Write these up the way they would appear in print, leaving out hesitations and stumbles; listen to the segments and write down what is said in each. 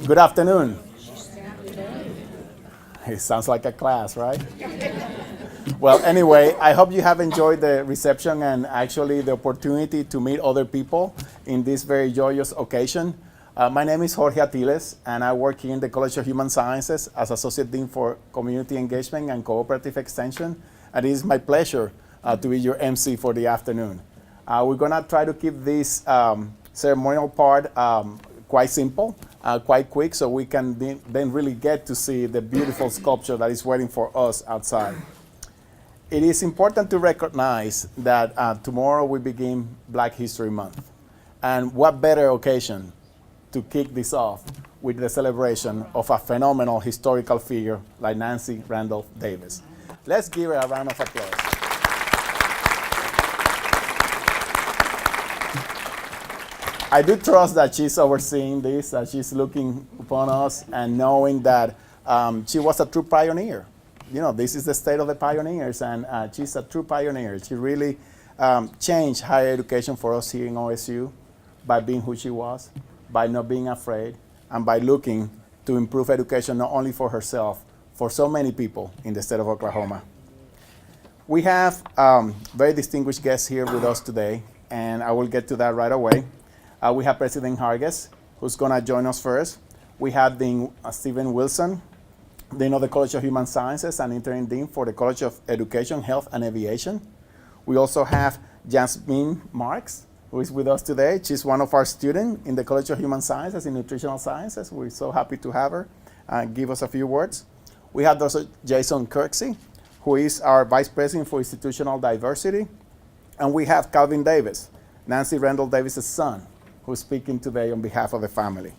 Good afternoon. It sounds like a class, right? Well, anyway, I hope you have enjoyed the reception and actually the opportunity to meet other people in this very joyous occasion. My name is Jorge Atiles, and I work here in the College of Human Sciences as Associate Dean for Community Engagement and Cooperative Extension. And it is my pleasure to be your MC for the afternoon. We're going to try to keep this ceremonial part quite simple, quite quick, so we can then really get to see the beautiful sculpture that is waiting for us outside. It is important to recognize that tomorrow we begin Black History Month. And what better occasion to kick this off with the celebration of a phenomenal historical figure like Nancy Randolph Davis. Let's give her a round of applause. I do trust that she's overseeing this, that she's looking upon us and knowing that she was a true pioneer. You know, this is the state of the pioneers, and she's a true pioneer. She really changed higher education for us here in OSU by being who she was, by not being afraid, and by looking to improve education not only for herself, for so many people in the state of Oklahoma. We have very distinguished guests here with us today, and I will get to that right away. We have President Hargis, who's going to join us first. We have Dean Stephen Wilson, Dean of the College of Human Sciences and Interim Dean for the College of Education, Health, and Aviation. We also have Jasmine Marks, who is with us today. She's one of our students in the College of Human Sciences in Nutritional Sciences. We're so happy to have her give us a few words. We have Dr. Jason Kirksey, who is our Vice President for Institutional Diversity. And we have Calvin Davis, Nancy Randolph Davis' son, who's speaking today on behalf of the family.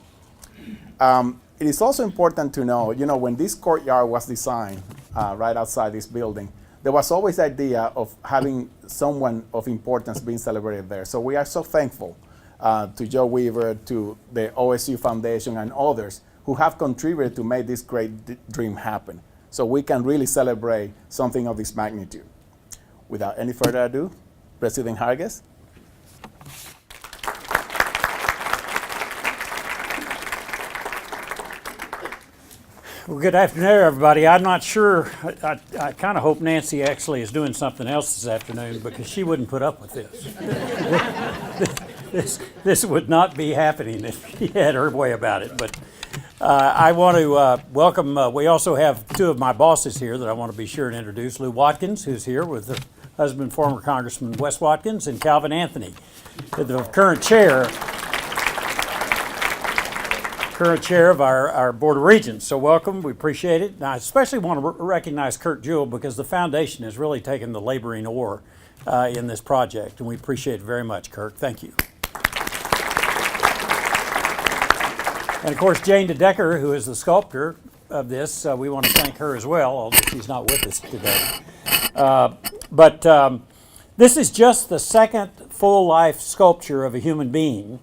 It is also important to know, when this courtyard was designed right outside this building, there was always the idea of having someone of importance being celebrated there. So we are so thankful to Joe Weaver, to the OSU Foundation, and others who have contributed to make this great dream happen. So we can really celebrate something of this magnitude. Without any further ado, President Hargis. Well, good afternoon, everybody. I'm not sure. I kind of hope Nancy actually is doing something else this afternoon, because she wouldn't put up with this. This would not be happening if she had her way about it. But I want to welcome, we also have two of my bosses here that I want to be sure to introduce. Lou Watkins, who's here with her husband, former Congressman Wes Watkins, and Calvin Anthony, the current chair of our Board of Regents. So welcome, we appreciate it. And I especially want to recognize Kirk Jewell, because the foundation has really taken the laboring oar in this project, and we appreciate it very much, Kirk. Thank you. And of course, Jane DeDecker, who is the sculptor of this, we want to thank her as well, although she's not with us today. But this is just the second full-life sculpture of a human being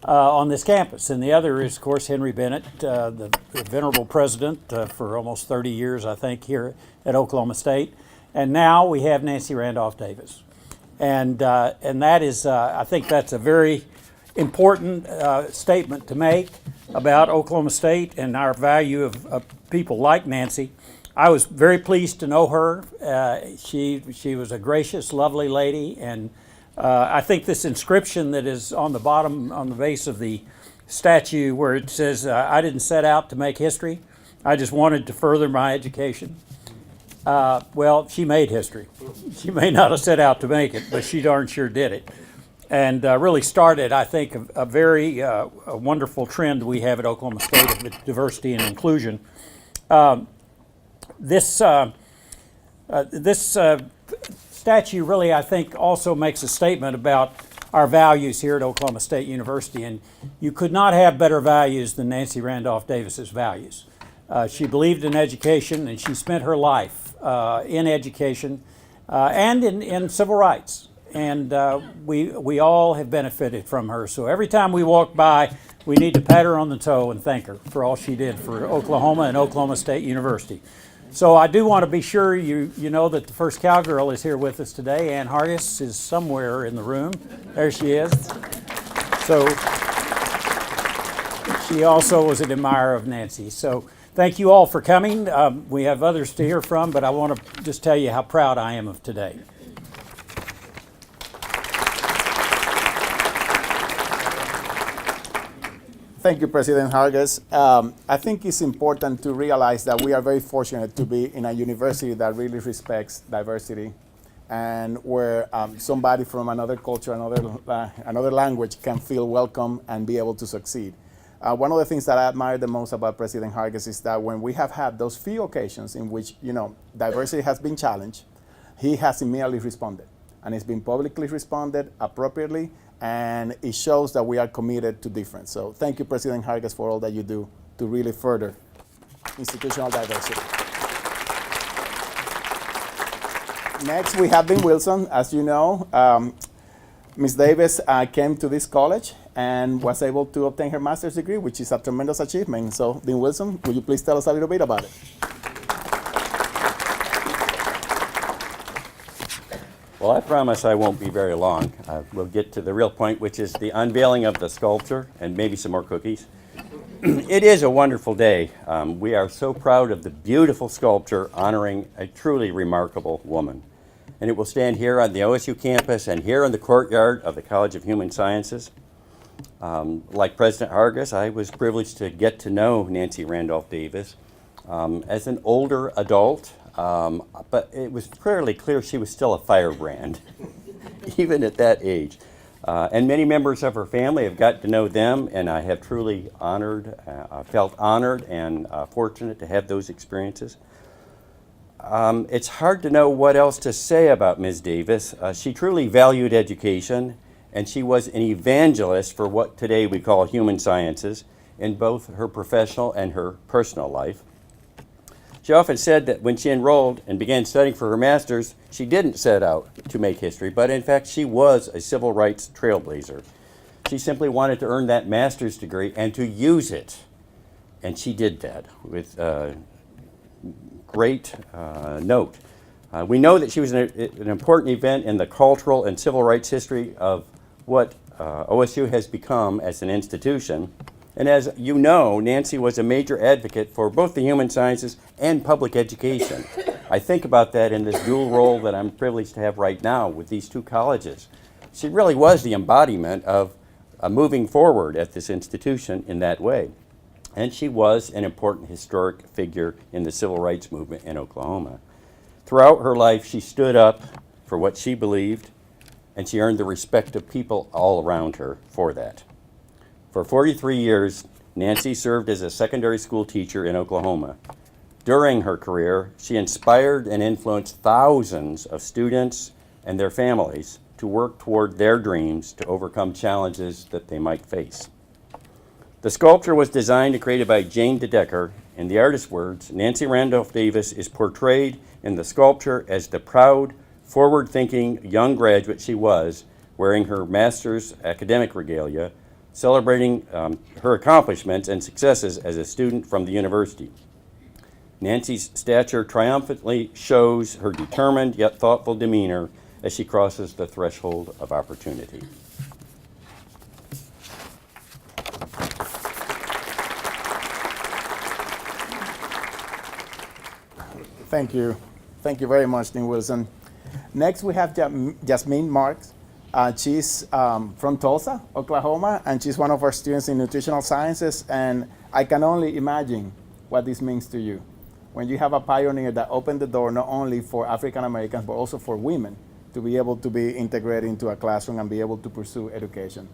on this campus. And the other is, of course, Henry Bennett, the venerable president for almost 30 years, I think, here at Oklahoma State. And now we have Nancy Randolph Davis. And that is, I think that's a very important statement to make about Oklahoma State and our value of people like Nancy. I was very pleased to know her. She was a gracious, lovely lady, and I think this inscription that is on the bottom, on the base of the statue, where it says, I didn't set out to make history, I just wanted to further my education. Well, she made history. She may not have set out to make it, but she darn sure did it. And really started, I think, a very a wonderful trend we have at Oklahoma State of diversity and inclusion. This statue really, I think, also makes a statement about our values here at Oklahoma State University, and you could not have better values than Nancy Randolph Davis's values. She believed in education, and she spent her life in education and in civil rights, and we all have benefited from her. So every time we walk by, we need to pat her on the toe and thank her for all she did for Oklahoma and Oklahoma State University. So I do want to be sure you know that the first cowgirl is here with us today. Ann Hargis is somewhere in the room. There she is. So she also was an admirer of Nancy. So thank you all for coming. We have others to hear from, but I want to just tell you how proud I am of today. Thank you, President Hargis. I think it's important to realize that we are very fortunate to be in a university that really respects diversity, and where somebody from another culture, another language can feel welcome and be able to succeed. One of the things that I admire the most about President Hargis is that when we have had those few occasions in which diversity has been challenged, he has immediately responded, and it's been publicly responded appropriately, and it shows that we are committed to difference. So thank you, President Hargis, for all that you do to really further institutional diversity. Next, we have Dean Wilson. As you know, Ms. Davis came to this college and was able to obtain her master's degree, which is a tremendous achievement. So, Dean Wilson, would you please tell us a little bit about it? Well, I promise I won't be very long. We'll get to the real point, which is the unveiling of the sculpture and maybe some more cookies. It is a wonderful day. We are so proud of the beautiful sculpture honoring a truly remarkable woman. And it will stand here on the OSU campus and here in the courtyard of the College of Human Sciences. Like President Hargis, I was privileged to get to know Nancy Randolph Davis as an older adult. But it was fairly clear she was still a firebrand, even at that age. And many members of her family have got to know them, and I have truly felt honored and fortunate to have those experiences. It's hard to know what else to say about Ms. Davis. She truly valued education, and she was an evangelist for what today we call human sciences in both her professional and her personal life. She often said that when she enrolled and began studying for her master's, she didn't set out to make history, but in fact she was a civil rights trailblazer. She simply wanted to earn that master's degree and to use it, and she did that with great note. We know that she was an important event in the cultural and civil rights history of what OSU has become as an institution. And as you know, Nancy was a major advocate for both the human sciences and public education. I think about that in this dual role that I'm privileged to have right now with these two colleges. She really was the embodiment of moving forward at this institution in that way. And she was an important historic figure in the civil rights movement in Oklahoma. Throughout her life, she stood up for what she believed, and she earned the respect of people all around her for that. For 43 years, Nancy served as a secondary school teacher in Oklahoma. During her career, she inspired and influenced thousands of students and their families to work toward their dreams to overcome challenges that they might face. The sculpture was designed and created by Jane DeDecker. In the artist's words, Nancy Randolph Davis is portrayed in the sculpture as the proud, forward-thinking young graduate she was, wearing her master's academic regalia, celebrating her accomplishments and successes as a student from the university. Nancy's stature triumphantly shows her determined yet thoughtful demeanor as she crosses the threshold of opportunity. Thank you. Thank you very much, Dean Wilson. Next, we have Jasmine Marks. She's from Tulsa, Oklahoma, and she's one of our students in nutritional sciences, and I can only imagine what this means to you. When you have a pioneer that opened the door not only for African Americans, but also for women to be able to be integrated into a classroom and be able to pursue education.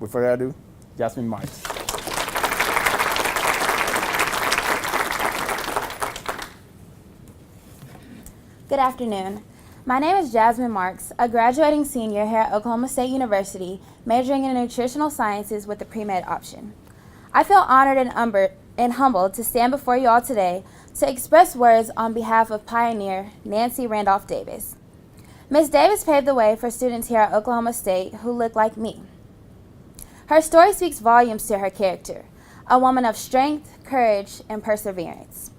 Without further ado, Jasmine Marks. Good afternoon. My name is Jasmine Marks, a graduating senior here at Oklahoma State University, majoring in nutritional sciences with a pre-med option. I feel honored and humbled to stand before you all today to express words on behalf of pioneer Nancy Randolph Davis. Ms. Davis paved the way for students here at Oklahoma State who look like me. Her story speaks volumes to her character, a woman of strength, courage, and perseverance.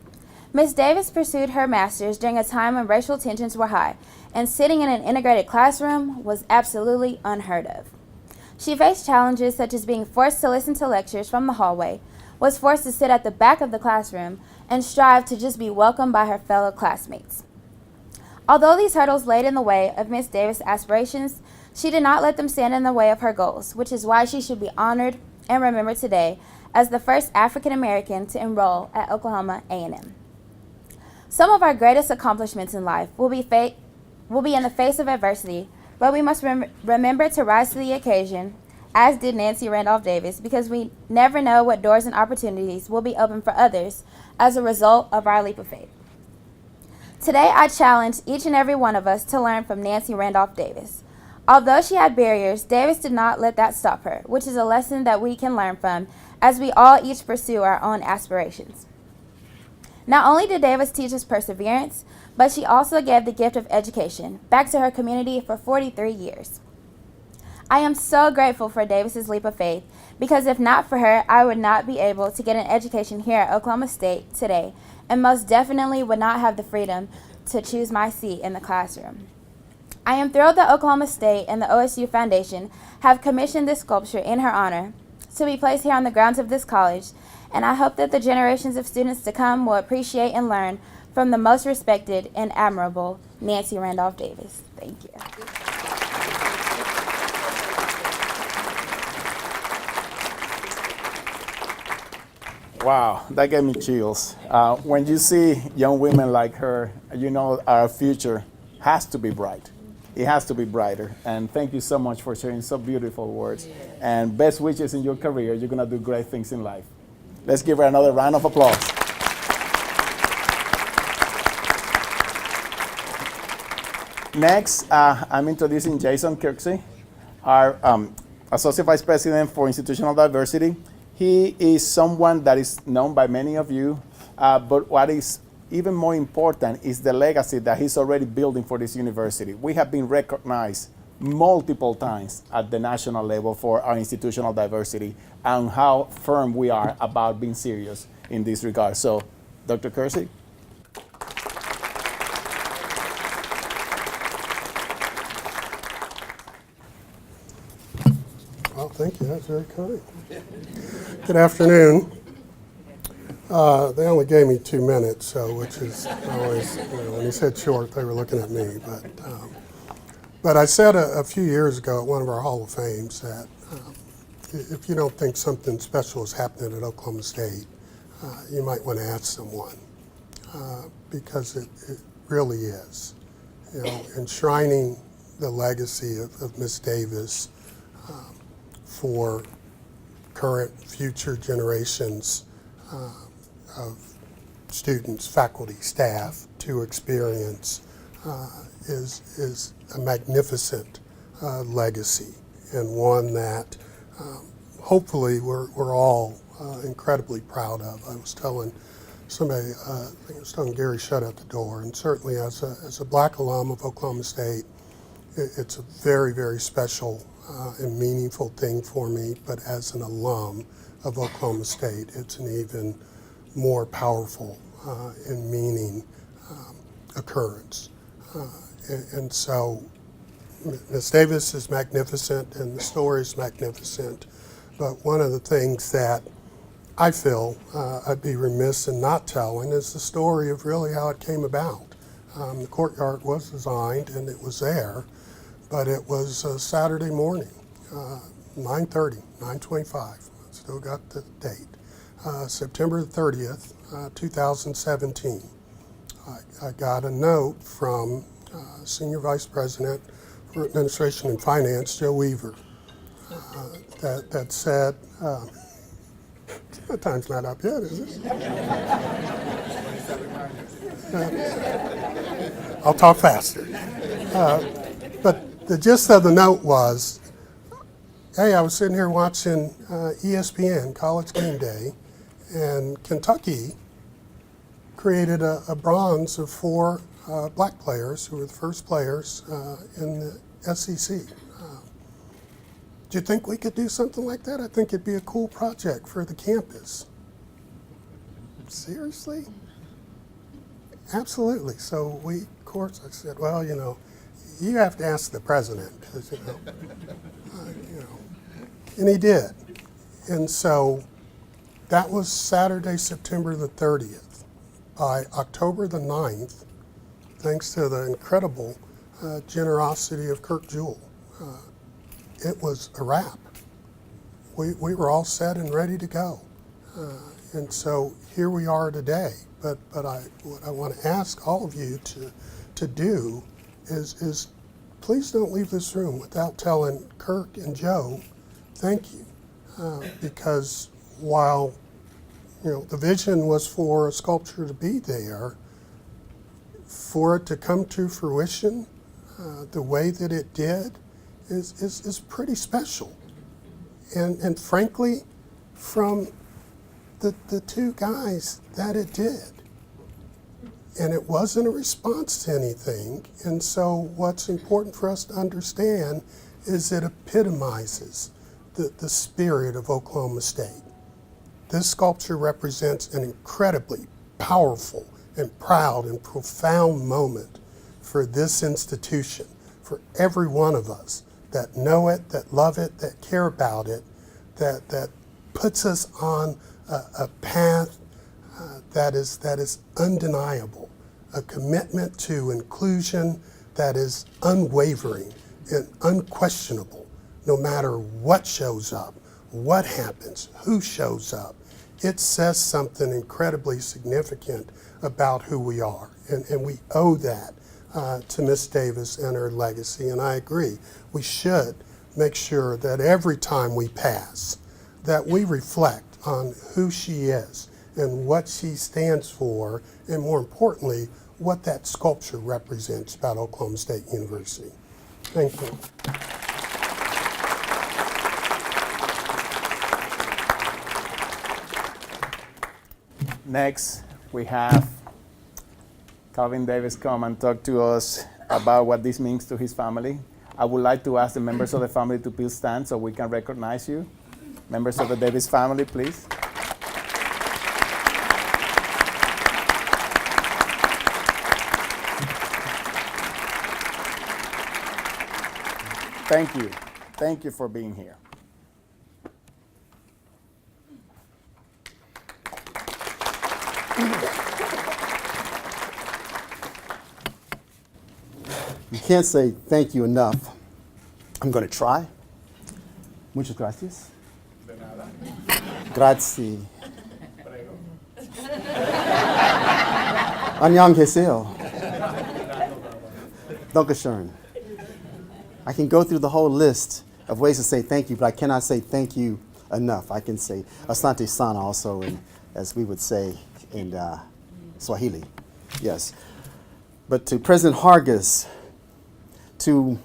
Ms. Davis pursued her master's during a time when racial tensions were high, and sitting in an integrated classroom was absolutely unheard of. She faced challenges such as being forced to listen to lectures from the hallway, was forced to sit at the back of the classroom and strive to just be welcomed by her fellow classmates. Although these hurdles laid in the way of Miss Davis' aspirations, she did not let them stand in the way of her goals, which is why she should be honored and remembered today as the first African American to enroll at Oklahoma A&M. Some of our greatest accomplishments in life will be in the face of adversity, but we must remember to rise to the occasion, as did Nancy Randolph Davis, because we never know what doors and opportunities will be open for others as a result of our leap of faith. Today, I challenge each and every one of us to learn from Nancy Randolph Davis. Although she had barriers, Davis did not let that stop her, which is a lesson that we can learn from as we all each pursue our own aspirations. Not only did Davis teach us perseverance, but she also gave the gift of education back to her community for 43 years. I am so grateful for Davis's leap of faith, because if not for her, I would not be able to get an education here at Oklahoma State today, and most definitely would not have the freedom to choose my seat in the classroom. I am thrilled that Oklahoma State and the OSU Foundation have commissioned this sculpture in her honor to be placed here on the grounds of this college, and I hope that the generations of students to come will appreciate and learn from the most respected and admirable Nancy Randolph Davis. Thank you. Wow, that gave me chills. When you see young women like her, you know our future has to be bright. It has to be brighter. And thank you so much for sharing so beautiful words. And best wishes in your career. You're going to do great things in life. Let's give her another round of applause. Next, I'm introducing Jason Kirksey, our Associate Vice President for Institutional Diversity. He is someone that is known by many of you, but what is even more important is the legacy that he's already building for this university. We have been recognized multiple times at the national level for our institutional diversity and how firm we are about being serious in this regard. So, Dr. Kersey. Well, thank you. That's very kind. Good afternoon. They only gave me 2 minutes, so which is always, when he said short, they were looking at me. But I said a few years ago at one of our Hall of Fames that if you don't think something special is happening at Oklahoma State, you might want to ask someone, because it really is. You know, enshrining the legacy of Miss Davis for current, future generations of students, faculty, staff to experience is a magnificent legacy, and one that hopefully we're all incredibly proud of. I was telling somebody, I think I was telling Gary shut at the door, and certainly as a black alum of Oklahoma State, it's a very, very special and meaningful thing for me, but as an alum of Oklahoma State, it's an even more powerful and meaning occurrence. And so Ms. Davis is magnificent and the story is magnificent, but one of the things that I feel I'd be remiss in not telling is the story of really how it came about. The courtyard was designed and it was there, but it was a Saturday morning, 9:30, 9:25, still got the date, September 30th, 2017. I got a note from Senior Vice President for Administration and Finance, Joe Weaver, that said, time's not up yet, is it? I'll talk faster. But the gist of the note was, hey, I was sitting here watching ESPN, College Game Day, and Kentucky created a bronze of 4 black players who were the first players in the SEC. Do you think we could do something like that? I think it'd be a cool project for the campus. Seriously? Absolutely. So we, of course, I said, well, you know, you have to ask the president, because, you know, and he did. And so That was Saturday, September the 30th. By October the 9th, thanks to the incredible generosity of Kirk Jewell, it was a wrap. We were all set and ready to go. And so here we are today. But what I want to ask all of you to do is please don't leave this room without telling Kirk and Joe thank you. Because while the vision was for a sculpture to be there, for it to come to fruition the way that it did is pretty special. And frankly, from the two guys that it did. And it wasn't a response to anything. And so what's important for us to understand is it epitomizes the spirit of Oklahoma State. This sculpture represents an incredibly powerful and proud and profound moment for this institution, for every one of us that know it, that love it, that care about it, that puts us on a path that is undeniable, a commitment to inclusion that is unwavering and unquestionable, no matter what shows up, what happens, who shows up. It says something incredibly significant about who we are, and we owe that to Miss Davis and her legacy, and I agree. We should make sure that every time we pass, that we reflect on who she is and what she stands for, and more importantly, what that sculpture represents about Oklahoma State University. Thank you. Next, we have Calvin Davis come and talk to us about what this means to his family. I would like to ask the members of the family to please stand so we can recognize you. Members of the Davis family, please. Thank you. Thank you for being here. You can't say thank you enough. I'm going to try. Muchas gracias. Grazie. Annyeonghaseyo. Dankeschön. I can go through the whole list of ways to say thank you, but I cannot say thank you enough. I can say asante sana also, as we would say in Swahili. Yes. But to President Hargis, to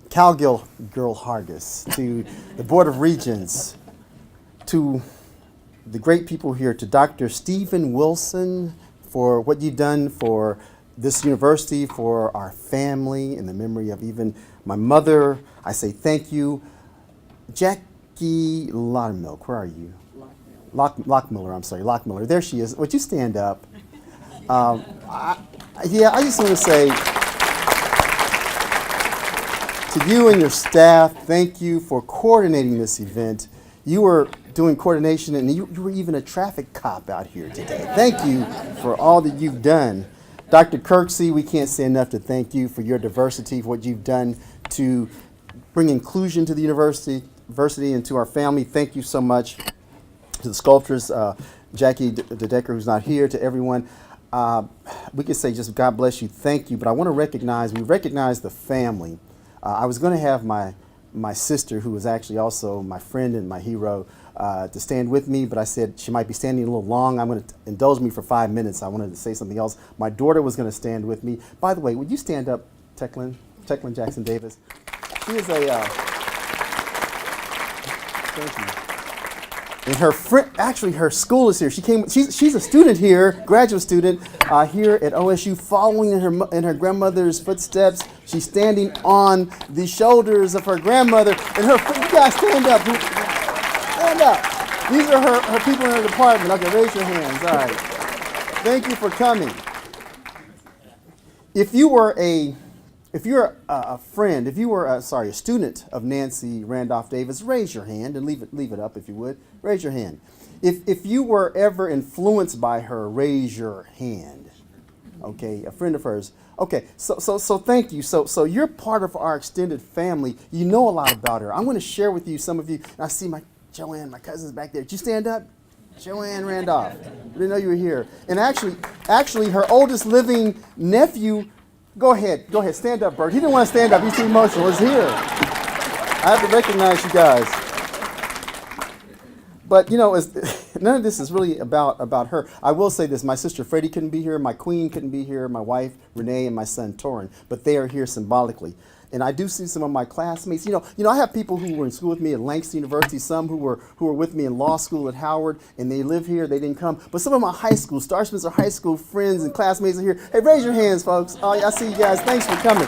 Cowgill Girl Hargis, to the Board of Regents, to the great people here, to Dr. Stephen Wilson for what you've done for this university, for our family, in the memory of even my mother. I say thank you. Jackie Lockmiller, where are you? Lockmiller, I'm sorry, Lockmiller. There she is. Would you stand up? I just want to say to you and your staff, thank you for coordinating this event. You were doing coordination, and you were even a traffic cop out here today. Thank you for all that you've done. Dr. Kirksey, we can't say enough to thank you for your diversity, for what you've done to bring inclusion to the university and to our family. Thank you so much. To the sculptors, Jackie DeDecker, who's not here, to everyone. We could say just God bless you, thank you, but I want to recognize the family. I was going to have my sister, who was actually also my friend and my hero, to stand with me, but I said she might be standing a little long. I'm going to indulge me for 5 minutes. I wanted to say something else. My daughter was going to stand with me. By the way, would you stand up, Tecklin Jackson Davis? She is a, thank you. And her friend, actually her school is here. She's a student here, graduate student here at OSU, following in her grandmother's footsteps. She's standing on the shoulders of her grandmother. And you guys stand up. Stand up. These are her people in her department. Okay, raise your hands. All right. Thank you for coming. If you're a friend, a student of Nancy Randolph Davis, raise your hand and leave it up if you would. Raise your hand. If you were ever influenced by her, raise your hand. Okay, a friend of hers. Okay, so thank you. So you're part of our extended family. You know a lot about her. I'm going to share with you, some of you. And I see my Joanne, my cousin's back there. Did you stand up? Joanne Randolph. I didn't know you were here. And actually, her oldest living nephew. Go ahead, stand up, Bert. He didn't want to stand up. He's too emotional. He's here. I have to recognize you guys. But none of this is really about her. I will say this: my sister Freddie couldn't be here, my queen couldn't be here, my wife Renee, and my son Torin. But they are here symbolically. And I do see some of my classmates. I have people who were in school with me at Langston University, some who were with me in law school at Howard, and they live here. They didn't come. But some of my high school, Star Spencer High School friends and classmates are here. Hey, raise your hands, folks. Oh, I see you guys. Thanks for coming.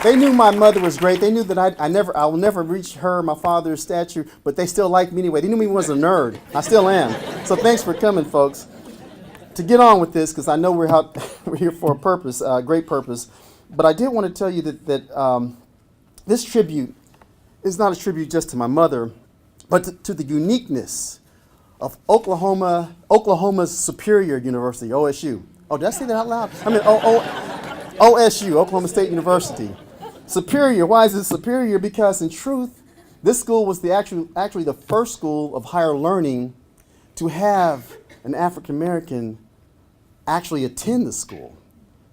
They knew my mother was great. They knew that I will never reach her, my father's stature, but they still liked me anyway. They knew me was a nerd. I still am. So thanks for coming, folks. To get on with this, because I know we're here for a purpose, a great purpose, but I did want to tell you that this tribute is not a tribute just to my mother, but to the uniqueness of Oklahoma's Superior University, OSU. Oh, did I say that out loud? I mean, OSU, Oklahoma State University. Superior. Why is it superior? Because in truth, this school was actually the first school of higher learning to have an African American actually attend the school.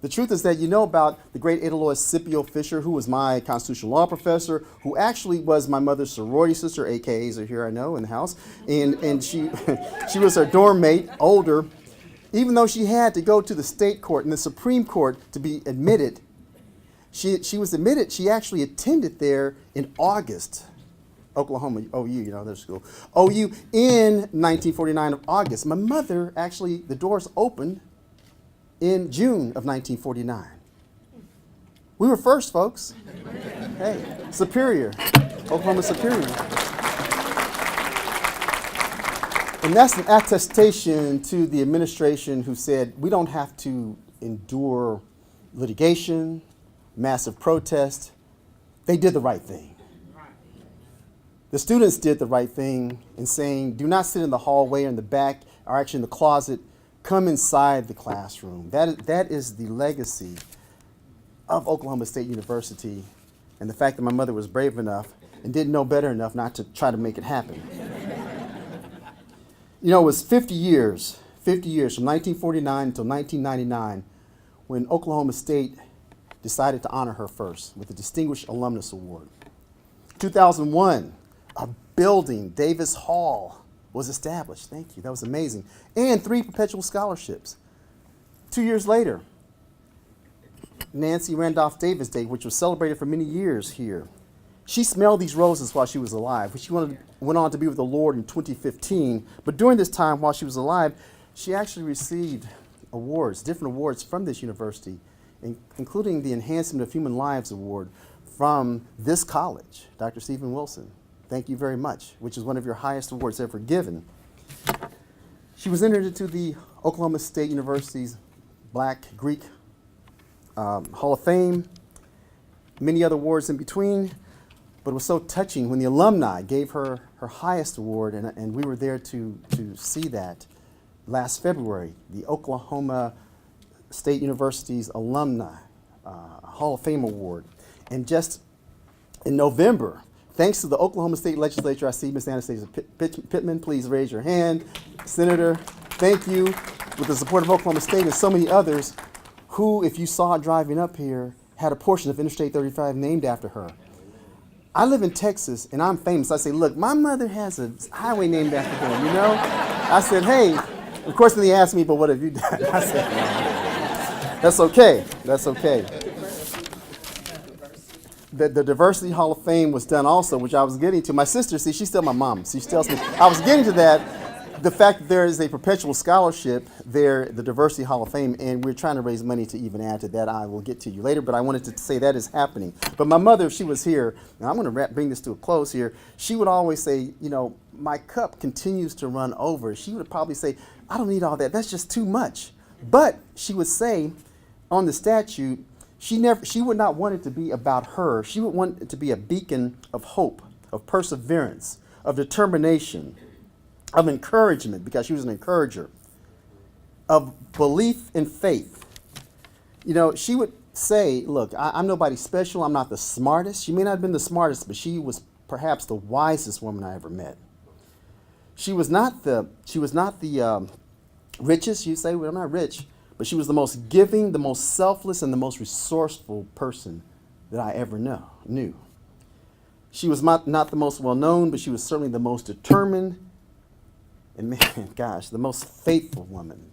The truth is that you know about the great Ada Lois Scipio Fisher, who was my constitutional law professor, who actually was my mother's sorority sister, AKAs are here, I know, in the house, and she she was her dorm mate, older. Even though she had to go to the state court and the Supreme Court to be admitted, she was admitted. She actually attended there in August. Oklahoma, OU, their school. OU in 1949 of August. My mother, actually, the doors opened in June of 1949. We were first, folks. Hey, Superior, Oklahoma Superior. And that's an attestation to the administration who said, we don't have to endure litigation, massive protest. They did the right thing. The students did the right thing in saying, do not sit in the hallway or in the back, or actually in the closet. Come inside the classroom. That is the legacy of Oklahoma State University, and the fact that my mother was brave enough and didn't know better enough not to try to make it happen. It was 50 years from 1949 until 1999, when Oklahoma State decided to honor her first with the Distinguished Alumnus Award. 2001, a building, Davis Hall, was established. Thank you. That was amazing. And 3 perpetual scholarships. 2 years later, Nancy Randolph Davis Day, which was celebrated for many years here. She smelled these roses while she was alive. She went on to be with the Lord in 2015. But during this time, while she was alive, she actually received awards, different awards from this university, including the Enhancement of Human Lives Award from this college, Dr. Stephen Wilson. Thank you very much, which is one of your highest awards ever given. She was entered into the Oklahoma State University's Black Greek Hall of Fame, many other awards in between, but it was so touching when the alumni gave her her highest award, and we were there to see that last February, the Oklahoma State University's Alumni Hall of Fame Award. And just in November, thanks to the Oklahoma State Legislature, I see Ms. Anastasia Pittman, please raise your hand. Senator, thank you. With the support of Oklahoma State and so many others who, if you saw it driving up here, had a portion of Interstate 35 named after her. I live in Texas, and I'm famous. I say, look, my mother has a highway named after her, I said, hey, of course, then they asked me, but what have you done? I said, that's okay. That's okay. The Diversity Hall of Fame was done also, which I was getting to. My sister, see, she's still my mom. She tells me, I was getting to that. The fact that there is a perpetual scholarship there, the Diversity Hall of Fame, and we're trying to raise money to even add to that. I will get to you later, but I wanted to say that is happening. But my mother, if she was here, and I'm going to bring this to a close here, she would always say, my cup continues to run over. She would probably say, I don't need all that. That's just too much. But she would say on the statute, she would not want it to be about her. She would want it to be a beacon of hope, of perseverance, of determination, of encouragement, because she was an encourager, of belief and faith. You know, she would say, look, I'm nobody special. I'm not the smartest. She may not have been the smartest, but she was perhaps the wisest woman I ever met. She was not the richest. You say, well, I'm not rich, but she was the most giving, the most selfless, and the most resourceful person that I ever knew. She was not the most well-known, but she was certainly the most determined and, man, gosh, the most faithful woman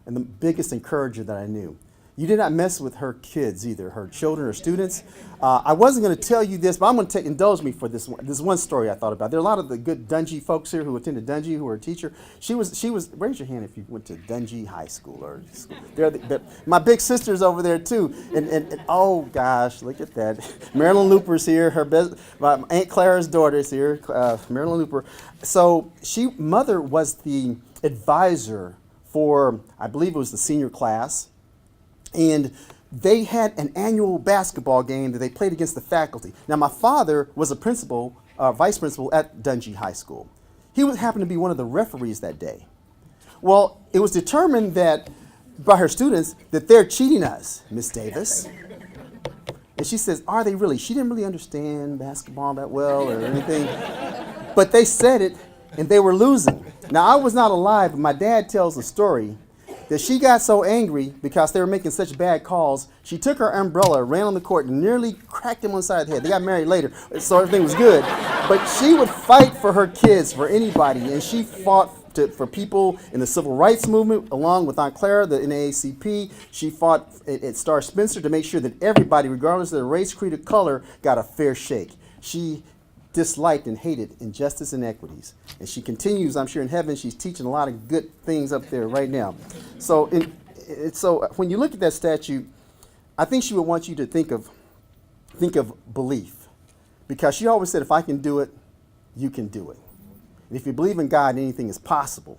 and the biggest encourager that I knew. You did not mess with her kids either, her children or students. I wasn't going to tell you this, but I'm going to indulge me for this one story I thought about. There are a lot of the good Dungy folks here who attended Dungy, who were a teacher. She was. Raise your hand if you went to Dungy High School or school. My big sister's over there too, and oh gosh, look at that. Marilyn Looper's here. My Aunt Clara's daughter's here. Marilyn Looper. So mother was the advisor for, I believe it was the senior class. And they had an annual basketball game that they played against the faculty. Now, my father was a vice principal at Dungy High School. He happened to be one of the referees that day. Well, it was determined that by her students that they're cheating us, Miss Davis. And she says, are they really? She didn't really understand basketball that well or anything. But they said it, and they were losing. Now, I was not alive, but my dad tells the story that she got so angry because they were making such bad calls, she took her umbrella, ran on the court, and nearly cracked him on the side of the head. They got married later, so everything was good. But she would fight for her kids, for anybody, and she fought for people in the civil rights movement, along with Aunt Clara, the NAACP. She fought at Star Spencer to make sure that everybody, regardless of their race, creed, or color, got a fair shake. She disliked and hated injustice and inequities. And she continues, I'm sure in heaven, she's teaching a lot of good things up there right now. So when you look at that statue, I think she would want you to think of belief. Because she always said, if I can do it, you can do it. And if you believe in God, anything is possible.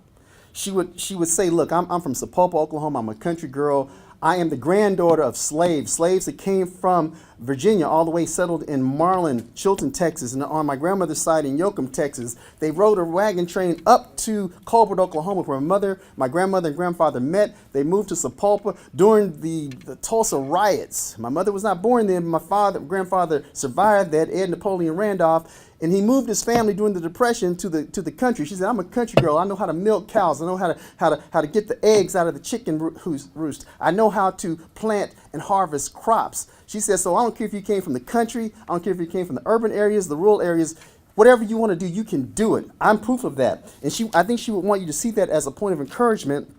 She would say, look, I'm from Sapulpa, Oklahoma. I'm a country girl. I am the granddaughter of slaves that came from Virginia, all the way settled in Marlin, Chilton, Texas, and on my grandmother's side in Yoakum, Texas. They rode a wagon train up to Colbert, Oklahoma, where my grandmother and grandfather met. They moved to Sapulpa during the Tulsa riots. My mother was not born then, but my grandfather survived that, Ed Napoleon Randolph. And he moved his family during the Depression to the country. She said, I'm a country girl. I know how to milk cows. I know how to get the eggs out of the chicken roost. I know how to plant and harvest crops. She said, so I don't care if you came from the country. I don't care if you came from the urban areas, the rural areas. Whatever you want to do, you can do it. I'm proof of that. And I think she would want you to see that as a point of encouragement.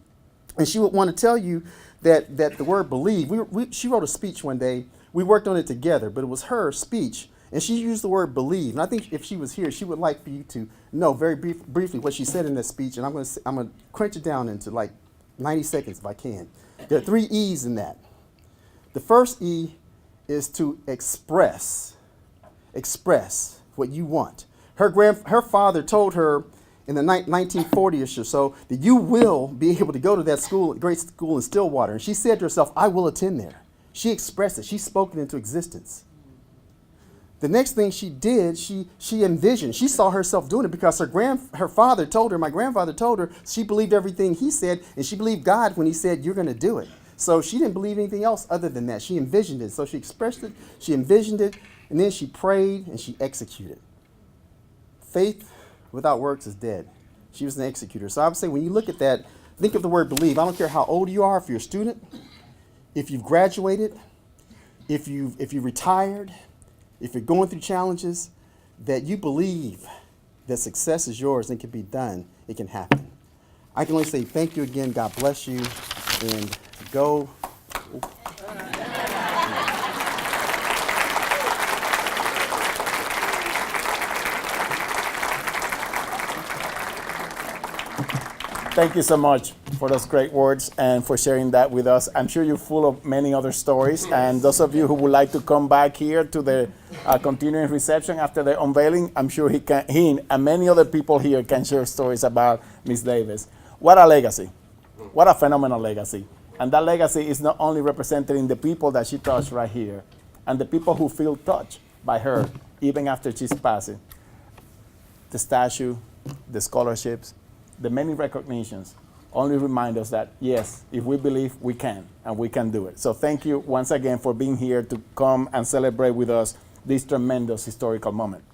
And she would want to tell you that the word believe. She wrote a speech one day. We worked on it together, but it was her speech. And she used the word believe. And I think if she was here, she would like for you to know very briefly what she said in that speech. And I'm going to crunch it down into like 90 seconds if I can. There are 3 E's in that. The first E is to express what you want. Her father told her in the 1940s or so that you will be able to go to that school, great school in Stillwater. And she said to herself, I will attend there. She expressed it. She spoke it into existence. The next thing she did, she envisioned. She saw herself doing it because her father told her, my grandfather told her, she believed everything he said, and she believed God when he said, you're going to do it. So she didn't believe anything else other than that. She envisioned it. So she expressed it, she envisioned it, and then she prayed and she executed. Faith without works is dead. She was an executor. So I would say when you look at that, think of the word believe. I don't care how old you are, if you're a student, if you've graduated, if you retired, if you're going through challenges, that you believe that success is yours and can be done, it can happen. I can only say thank you again, God bless you, and go. Thank you so much for those great words and for sharing that with us. I'm sure you're full of many other stories. And those of you who would like to come back here to the continuing reception after the unveiling, I'm sure he and many other people here can share stories about Miss Davis. What a legacy. What a phenomenal legacy. And that legacy is not only represented in the people that she touched right here and the people who feel touched by her even after she's passing. the statue, the scholarships, the many recognitions only remind us that, yes, if we believe, we can, and we can do it. So thank you once again for being here to come and celebrate with us this tremendous historical moment.